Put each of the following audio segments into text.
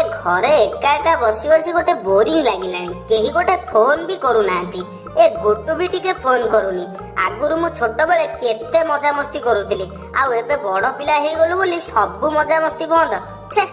घरे एका एका बसी बसी गोटे बोरिंग लागिलानी केही गोटे फोन भी करू नांती ए गुड्डू भी टिके फोन करूनी आगुरु मु छोट बेले केते मजा मस्ती करूथिली आउ एबे बड़ पिला हे गलु बोली सब मजा मस्ती बंद छे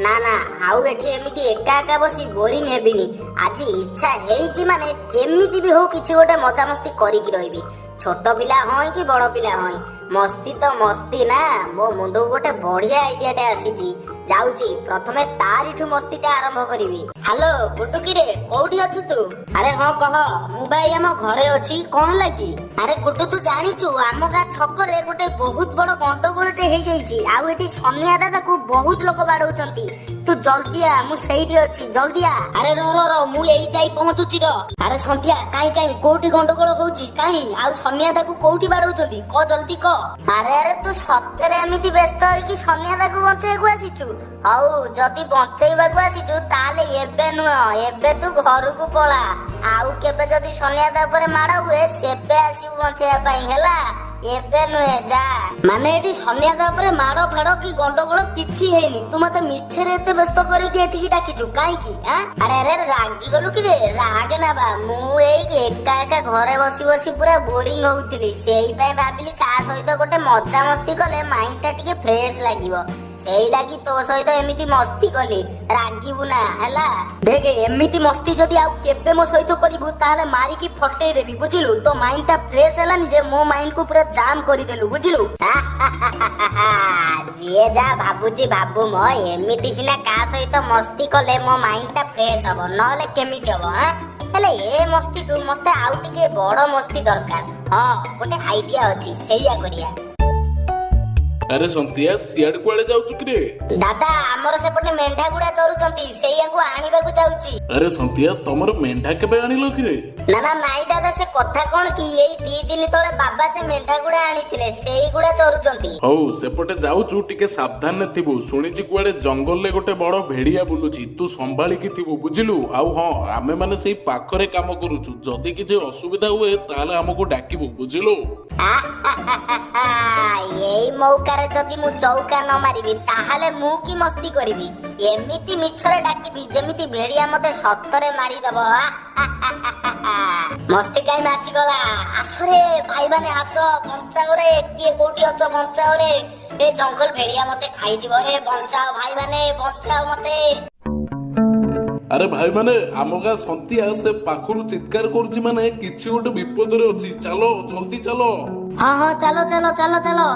ना ना आउ एठी एमिति एका एका बसी बोरिंग हेबिनी आज इच्छा हेइची माने जेमिति भी हो किछि गोटे मजा मस्ती करी की रहबी छोट पिला होय कि बड़ पिला होय मस्ती तो मस्ती ना मो मुंडो गोटे बढ़िया आइडिया टे आसीची जाउची प्रथमे तारिठु मस्तीटा आरंभ करिवि हेलो गुड्डू किरे कोठी अछु तू अरे हां कह मु भाई हम घरे अछि कोन लागी अरे गुड्डू तू जानिचु आम गा छकरे गोटे बहुत बड़ गंडगोलटे हे जाईची आ एठी सन्या दादा को बहुत लोक बाडौचंती तू जल्दी आ मु सेठी अछि जल्दी आ अरे रो रो रो मु एई जाई पहुंचुची रो अरे संध्या काई काई कोठी गंडगोल होउची काई आ सन्या दा को कोठी बाडौचंती क जल्दी क अरे अरे तू सत्तरे एमिति व्यस्त होई कि सन्या दा को बंचाई को आसीचु आउ जदी बंचाईबा को आसीचु ताले एबे नुह एबे तू घर को पळा आउ केबे जदी सन्या दा ऊपर माड हुए सेबे आसी बंचाईबा पई हेला एबे नुहे जा माने एठी सन्या दा ऊपर माड फाड की गंडगोल किछि हेनी तू मते मिछरे एते व्यस्त करी के एठी डाकिचु काई की अरे अरे रागी गलु कि रे रागे ना बा मु एई एका एका घरे बसी बसी पूरा बोरिंग होउतिली सेई पई भाबिली का सहित गोटे मजा मस्ती कले माइंड टा टिके फ्रेश लागिवो सेई लागी तो सहित एमिति मस्ती कली रागिबु ना हला देख एमिति मस्ती जदी आ केबे मो सहित करिवु ताले मारी की फटै देबी बुझिलु तो माइंड टा फ्रेश हलानी जे मो माइंड को पूरा जाम करि देलु बुझिलु जे जा भाबुची भाबु म एमिति सिना का सहित मस्ती कले मो माइंड टा फ्रेश हबो नले केमिति हबो हेले ए मस्ती तू मते आउ टिके बड़ मस्ती दरकार हां गोटे आइडिया अछि सेया करिया अरे संतिया सियाड कुआडे जाउछु कि रे दादा हमर सेपटे मेंढा गुडा चरुचंती सेया को आनिबा को जाउची अरे संतिया तमर मेंढा केबे आनिलो कि रे ना ना नाई दादा से कथा कोन की एई 2 दिन तळे बाबा से मेंढा गुडा आनिथिले सेई गुडा चरुचंती हौ सेपटे जाउछु टिके सावधान ने थिबु सुनिची कुआडे जंगल ले गोटे बड़ भेड़िया बुलुची तू संभाली की थिबु बुझिलु आउ हां आमे माने सेई पाखरे काम करूछु जदी किजे असुविधा हुए ताले हमको डाकिबु बुझिलु एई मौका रे जदी मु चौका न मारिबी ताहाले मु की मस्ती करिबी एमिति मिछरे डाकिबी जेमिति भेड़िया मते सत्तरे मारी दबो मस्ती टाइम आसी गला आसरे भाई माने आसो बंचाओ रे किए कोठी अछ बंचाओ रे ए जंगल भेड़िया मते खाई जीव रे बंचाओ भाई माने बंचाओ मते अरे भाई माने आमगा संतिया से पाखरु चित्कार करूची माने किछि गोटे विपद रे अछि चलो जल्दी चलो हां हां चलो चलो चलो चलो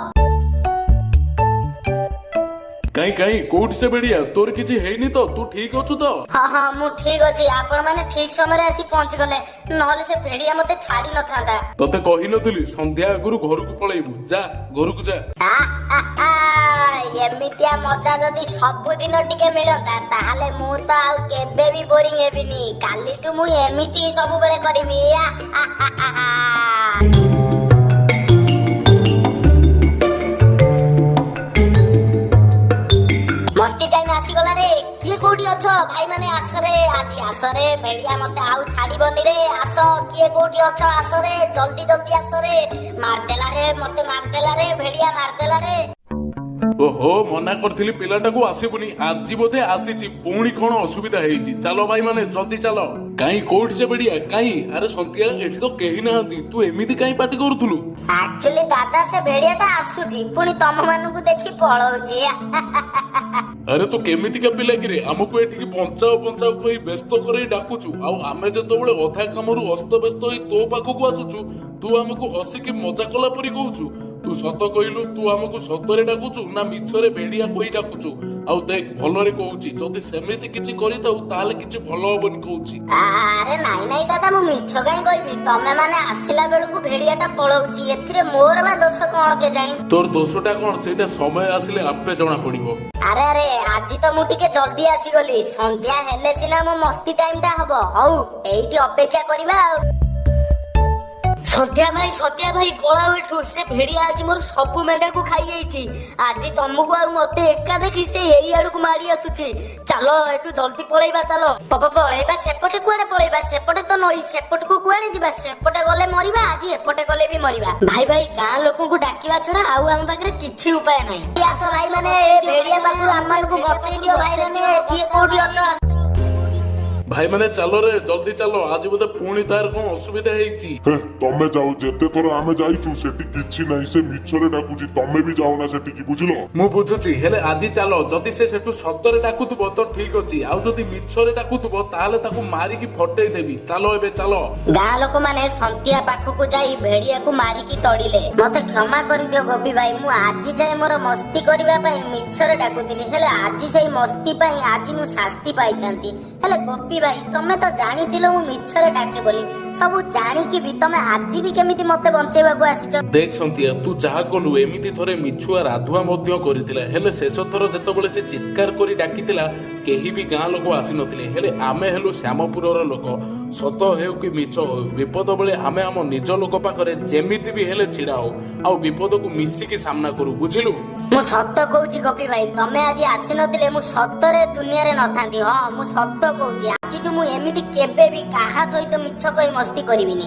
काई काई कोठी से बेड़िया तोर किछि हेइनी तो तू ठीक अछु तो हां हां मु ठीक अछि आपण माने ठीक समय रे आसी पहुंच गले नहले से भेड़िया मते छाडी न थांदा तते कहि नथिली संध्या गुरु घर को पळेबू जा घर को जा एमितिया मजा जदी सब दिन टिके मिलता ताहाले मु तो आ केबे भी बोरिंग हेबिनी कालीटु मु एमिति सब बेले करबी मस्ती टाइम आसी गला रे किए कोठी अछ भाई माने आसरे आज आसरे भेड़िया मते आउ छाडीबनी रे आसो किए कोठी अछ आसरे जल्दी जल्दी आसरे मार देला रे मते मार देला रे भेड़िया मार देला रे ओहो मना करथिली पिलाटा को आसीबुनी आज बोधे आसीची पुणी कोन असुविधा हेइची चलो भाई माने जल्दी चलो काई कोठ से बढ़िया काई अरे संतिया एठी तो केही नाहंती तू एमिति काई पार्टी करूथुलु एक्चुअली दादा से भेड़ियाटा आसुची पुणी तम मानकु देखि पळौची अरे तू केमिति का पिला कि रे हमको एठी की बंचाओ बंचाओ कोई व्यस्त करे डाकुचु आ आमे जतबेले अधा कामरु अस्त व्यस्त होई तो पाखकु आसुचु तू हमको हसी की मजा कला परी कहउचु तू सत कहिलु तू हमको सतरे डाकुचु ना मिछरे भेड़िया कोई डाकुचु आउ देख भलरे कहउची जदी सेमिति किछि करि ताउ ताले किछि भलो होबनी कहउची अरे नाई नाई दादा मु मिछ काई कहबी तमे माने आसिला बेलकु भेड़ियाटा पळौची एथिरे मोर बा दोष कोन के जानी तोर दोषटा कोन सेटा समय आसिले आपे जणा पड़िबो अरे अरे आज तो मु टिके जल्दी आसी गली संध्या हेले सिना मो मस्ती टाइम टा हबो हौ एइटी अपेक्षा करिबा सत्या भाई पळाओ एठू से भेड़िया आज मोर सब मेंढा को खाई जाईची आज तुमको आ मते एका देखि से एई आडू को मारी आसुची चलो एठू जल्दी पळेबा चलो पापा पळेबा सेपटे कुआडे पळेबा सेपटे तो नई सेपट को कुआडे जिबा सेपटे गले मरिबा आज एपटे गले भी मरिबा भाई गां लोकन को डाकिबा छडा आउ हम पाखरे किछि उपाय नाही आसो भाई माने ए भेड़िया बाकु हमन को बचै दियो भाई माने किए କୋଉଠି ଅଛ? ଭାଇ ମାନେ ଚାଲ ରେ ଜଲ୍ଦି ଚାଲ, ଆଜି ବୋଧେ ପୁଣି ତାର କଣ ଅସୁବିଧା ହେଇଛି। ତମେ ଯାଉ, ଯେତେ ଥର ଆମେ ଯାଇଛୁ ସେଠି କିଛି ନାହିଁ, ସେ ମିଛରେ ଡାକୁଛି, ତମେ ବି ଯାଉନା ସେଠିକି, ବୁଝିଲ? ମୁଁ ବୁଝୁଛି, ହେଲେ ଆଜି ଚାଲ, ଯଦି ସେ ସେଠୁ ସତରେ ଡାକୁଥିବ ତ ଠିକ ଅଛି, ଆଉ ଯଦି ମିଛରେ ଡାକୁଥିବ ତାହେଲେ ତାକୁ ମାରିକି ଫଟେଇ ଦେବି। ଚାଲ ଏବେ ଚାଲ। ଗାଁ ଲୋକମାନେ ସନ୍ତିଆ ପାଖକୁ ଯାଇ ଭେଡିଆକୁ ମାରିକି ତଡ଼ିଲେ। ମତେ କ୍ଷମା କରିଦିଅ ଗୋପୀ ଭାଇ, ମୁଁ ଆଜି ଯାଏ ମୋର ମସ୍ତି କରିବା ପାଇଁ ମିଛରେ ଡାକୁଥିଲି, ହେଲେ ଆଜି ସେଇ ମସ୍ତି ପାଇଁ ଆଜି ମୁଁ ଶାସ୍ତି ପାଇଥାନ୍ତି। ହେଲେ ଗୋପୀ ଭାଇ, ତମେ ତ ଜାଣିଥିଲ ମୁଁ ମିଛରେ ଡାକେ ବୋଲି, ସବୁ ଜାଣିକି ବି ତମେ ଆଜି ବି କେମିତି ମତେ ବଞ୍ଚେଇବାକୁ ଆସିଛ? ଦେଖ ସନ୍ତିଆ, ତୁ ଯାହା କଲୁ ଏମିତି ଥରେ ମିଛୁଆ ରାଧୁଆ ମଧ୍ୟ କରିଥିଲା, ହେଲେ ଶେଷ ଥର ଯେତେବେଳେ ସେ ଚିତ୍କାର କରି ଡାକିଥିଲା କେହି ବି ଗାଁ ଲୋକ ଆସିନଥିଲେ। ହେଲେ ଆମେ ହେଲୁ ଶ୍ୟାମପୁରର ଲୋକ, ସତ ହେଉ କି ମିଛ ହଉ, ବିପଦ ବେଳେ ଆମେ ଆମ ନିଜ ଲୋକ ପାଖରେ ଯେମିତି ବି ହେଲେ ଛିଡା ହଉ, ଆଉ ବିପଦକୁ ମିଶିକି ସାମ୍ନା କରୁ, ବୁଝିଲୁ? ମୁଁ ସତ କହୁଛି ଗୋପୀ ଭାଇ, ତମେ ଆଜି ଆସିନଥିଲେ ମୁଁ ସତରେ ଦୁନିଆରେ ନଥାନ୍ତି। ହଁ, ମୁଁ ସତ କହୁଛି, ଆଜିଠୁ ମୁଁ ଏମିତି କେବେ ବି କାହା ସହିତ ମିଛ କହି ମସ୍ତି କରିବିନି।